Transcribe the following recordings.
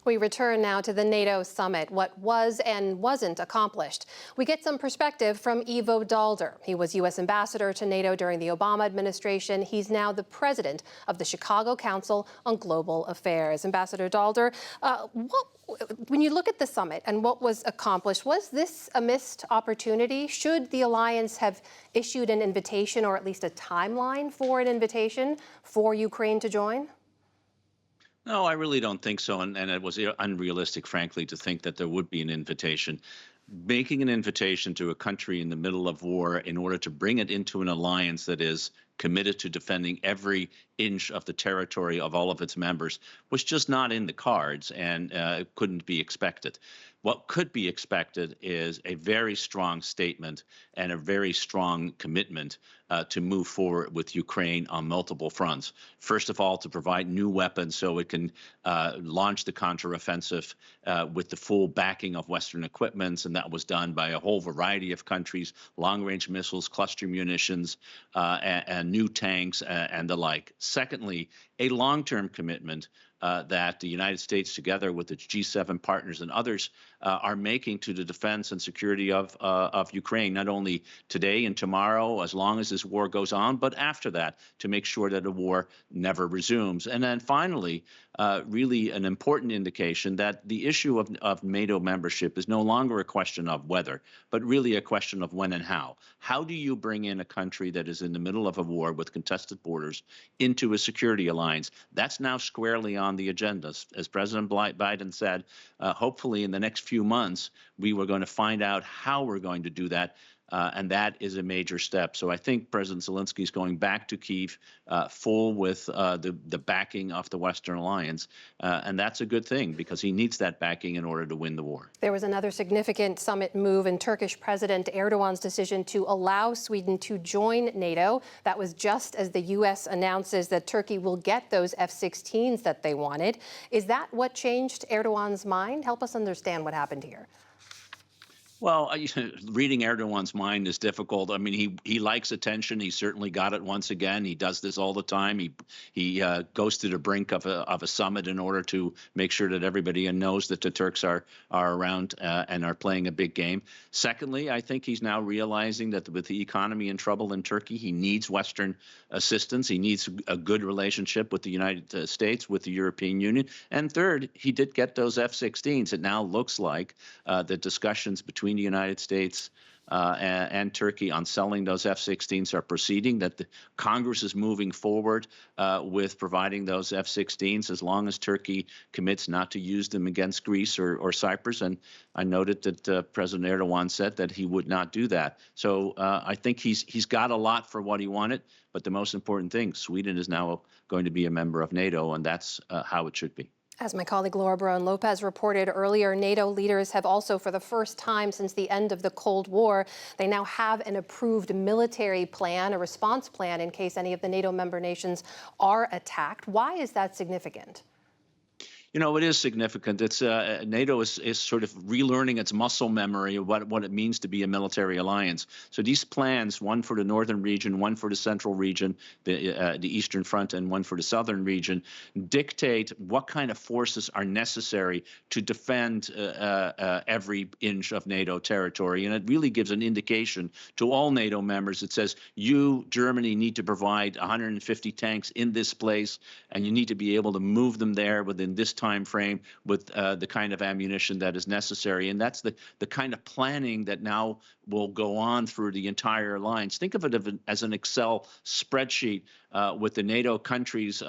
We return now to the NATO summit, what was and wasn't accomplished. We get some perspective from Ivo Daalder. He was U.S. ambassador to NATO during the Obama administration. He's now the president of the Chicago Council on Global Affairs. Ambassador Daalder, when you look at the summit and what was accomplished, was this a missed opportunity? Should the alliance have issued an invitation or at least a timeline for an invitation for Ukraine to join? No, I really don't think so. And it was unrealistic, frankly, to think that there would be an invitation. Making an invitation to a country in the middle of war in order to bring it into an alliance that is committed to defending every inch of the territory of all of its members was just not in the cards and couldn't be expected. What could be expected is a very strong statement and a very strong commitment to move forward with Ukraine on multiple fronts. First of all, to provide new weapons so it can launch the counteroffensive with the full backing of Western equipment, and that was done by a whole variety of countries: long-range missiles, cluster munitions, and new tanks, and the like. Secondly, a long-term commitment that the United States, together with its G7 partners and others, are making to the defense and security of Ukraine, not only today and tomorrow, as long as this war goes on, but after that, to make sure that the war never resumes. And then finally, really an important indication that the issue of NATO membership is no longer a question of whether, but really a question of when and how. How do you bring in a country that is in the middle of a war with contested borders into a security alliance? That's now squarely on the agenda. As President Biden said, hopefully in the next few months, we were going to find out how we're going to do that. And that is a major step. So I think President Zelensky is going back to Kyiv full with the backing of the Western alliance. And that's a good thing because he needs that backing in order to win the war. There was another significant summit move in Turkish President Erdogan's decision to allow Sweden to join NATO. That was just as the U.S. announces that Turkey will get those F-16s that they wanted. Is that what changed Erdogan's mind? Help us understand what happened here. Well, reading Erdogan's mind is difficult. I mean, he likes attention. He certainly got it once again. He does this all the time. He goes to the brink of a summit in order to make sure that everybody knows that the Turks are around and are playing a big game. Secondly, I think he's now realizing that with the economy in trouble in Turkey, he needs Western assistance. He needs a good relationship with the United States, with the European Union. And third, he did get those F-16s. It now looks like the discussions between the United States and Turkey on selling those F-16s are proceeding, that the Congress is moving forward with providing those F-16s as long as Turkey commits not to use them against Greece or Cyprus. And I noted that President Erdogan said that he would not do that. So I think he's got a lot for what he wanted. But the most important thing, Sweden is now going to be a member of NATO, and that's how it should be. As my colleague Laura Barón-Lopez reported earlier, NATO leaders have also, for the first time since the end of the Cold War, they now have an approved military plan, a response plan in case any of the NATO member nations are attacked. Why is that significant? You know, it is significant. It's NATO is sort of relearning its muscle memory of what it means to be a military alliance. So these plans, one for the northern region, one for the central region, the Eastern Front, and one for the southern region, dictate what kind of forces are necessary to defend every inch of NATO territory. And it really gives an indication to all NATO members. It says, you, Germany, need to provide 150 tanks in this place, and you need to be able to move them there within this time frame with the kind of ammunition that is necessary. And that's the kind of planning that now will go on through the entire alliance. Think of it as an Excel spreadsheet with the NATO countries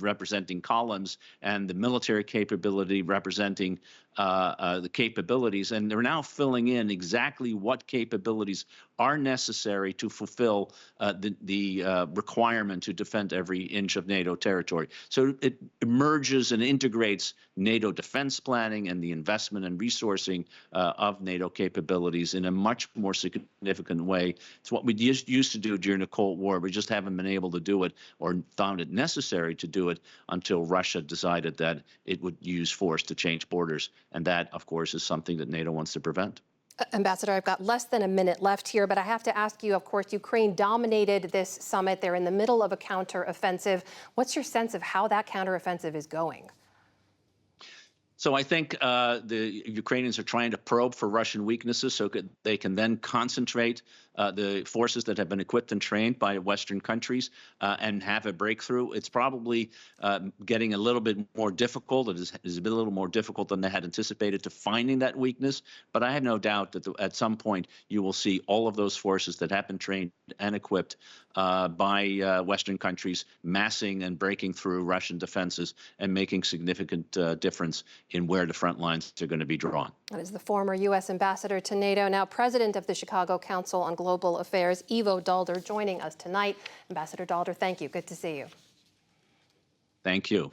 representing columns and the military capability representing the capabilities. And they're now filling in exactly what capabilities are necessary to fulfill the requirement to defend every inch of NATO territory. So it merges and integrates NATO defense planning and the investment and resourcing of NATO capabilities in a much more significant way. It's what we used to do during the Cold War. We just haven't been able to do it or found it necessary to do it until Russia decided that it would use force to change borders. And that, of course, is something that NATO wants to prevent. Ambassador, I've got less than a minute left here, but I have to ask you, of course, Ukraine dominated this summit. They're in the middle of a counteroffensive. What's your sense of how that counteroffensive is going? So I think the Ukrainians are trying to probe for Russian weaknesses so they can then concentrate the forces that have been equipped and trained by Western countries and have a breakthrough. It's probably getting a little bit more difficult. It is a little more difficult than they had anticipated to finding that weakness. But I have no doubt that at some point you will see all of those forces that have been trained and equipped by Western countries massing and breaking through Russian defenses and making significant difference in where the front lines are going to be drawn. That is the former U.S. ambassador to NATO, now president of the Chicago Council on Global Affairs, Ivo Daalder, joining us tonight. Ambassador Daalder, thank you. Good to see you. Thank you.